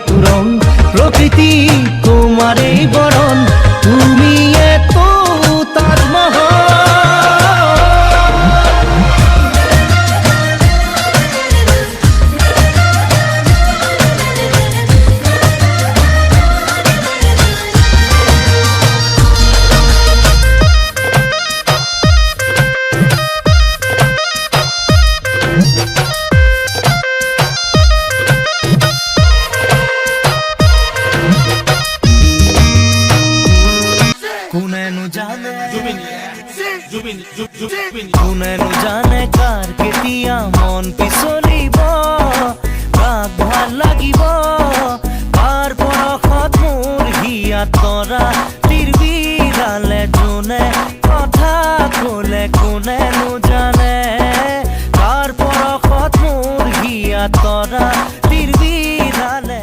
তুৰন প্ৰকৃতি তোমাৰই বৰণ তুমি এত তাজমহল কোনেনো জানে কাৰ কেতিয়া মন পিছলিব কাক ভাল লাগিব কাৰ পৰশত মোৰ হিয়াত তৰা তিৰবিৰালে যোনে কথা ক'লে কোনেনো জানে কাৰ পৰশত মোৰ হিয়াত তৰা তিৰবিৰালে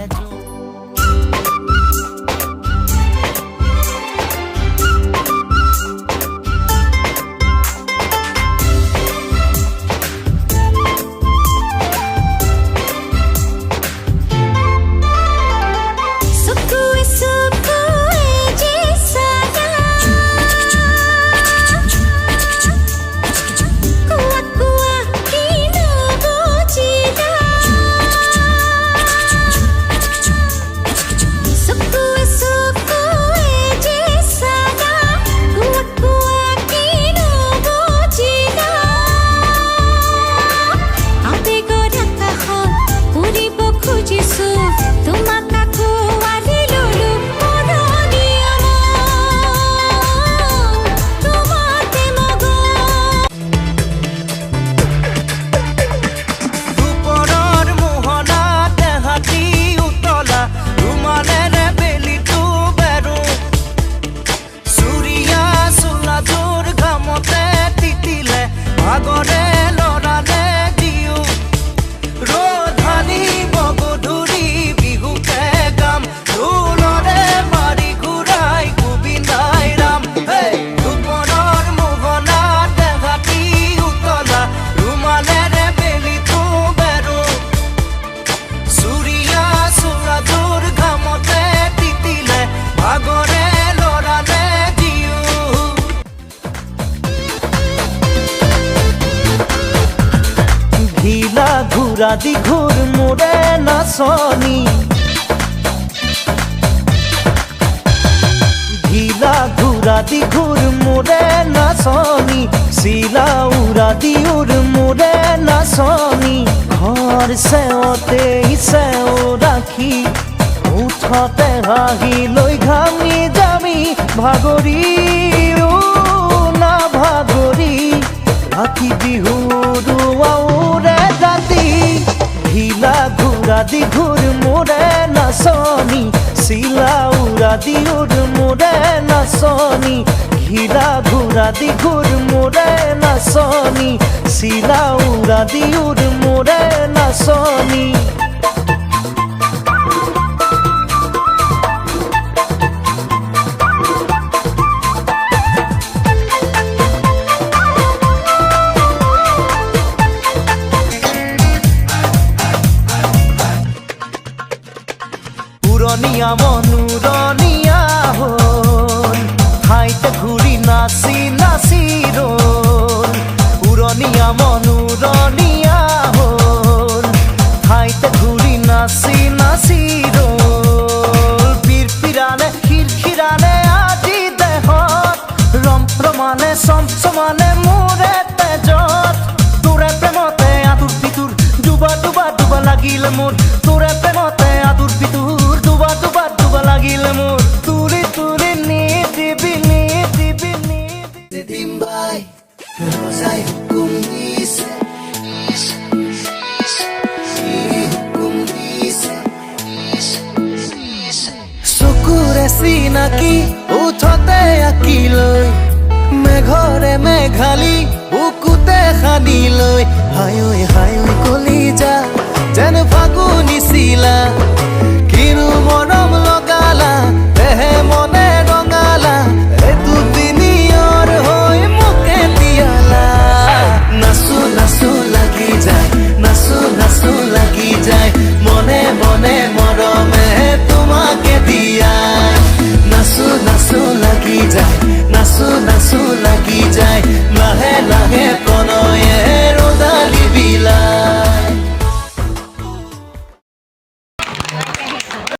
ঘুৰা দি ঘূৰ মোৰে নাচনি ঢিলা ঘুৰা দি ঘূৰ মোৰে নাচনি চিলা উৰা দি উৰ মোৰে নাচনি ঘৰ চেওঁতে চেও ৰাখি উঠতে হাঁহি লৈ ঘামি যামি ভাগৰি না ভাগৰি ৰাতি বিহুৰ আউৰে ৰাতি ঢিলা ঘুৰা দি ঘূৰ মোৰে নাচনি চিলা উৰা দি উৰ মোৰে নাচনি ঢিলা ঘুৰা দি ঘূৰ মোৰে নাচনি চিলা উৰা দি উৰ মোৰে নাচনি পুৰণীয়া মনোৰণীয়া হ'ল ঠাইতে ঘূৰি নাচি নাচি ৰ'ল পুৰণীয়া মনোৰণীয়া হ'ল ঠাইতে ঘূৰি নাচি নাচি ৰ'ল পিৰপিৰালে খিৰখিৰালে আজি দেহত ৰমৰমালে চমচমালে মোৰে তেজত তোৰে প্ৰেমতে আতুৰ পিতুৰ ডুবা ডুবা ডুবা লাগিল মোৰ তোৰে প্ৰেমতে আতুৰ পিতুৰ লাগিল মোৰ তুলি তুলি নিদিবি নিদিবি নিদিবি ৰজাই হুকুম দিছে চকুৰে চিনাকি উঠতে আঁকি লৈ মেঘৰে মেঘালী বুকুতে সানি লৈ হায়ৈ হায়ৈ কলিজা যেন ফাগুনি চিলা কিনো মৰম লগালা দেহে মনে ৰঙালা এইটো দিনিয়ৰ হৈ মোকে তিয়ালা নাচো নাচো লাগি যায় নাচো নাচো লাগি যায় মনে মনে মৰমে লাগি যায়, নাচো নাচো লাগি যায়, লাহে লাহে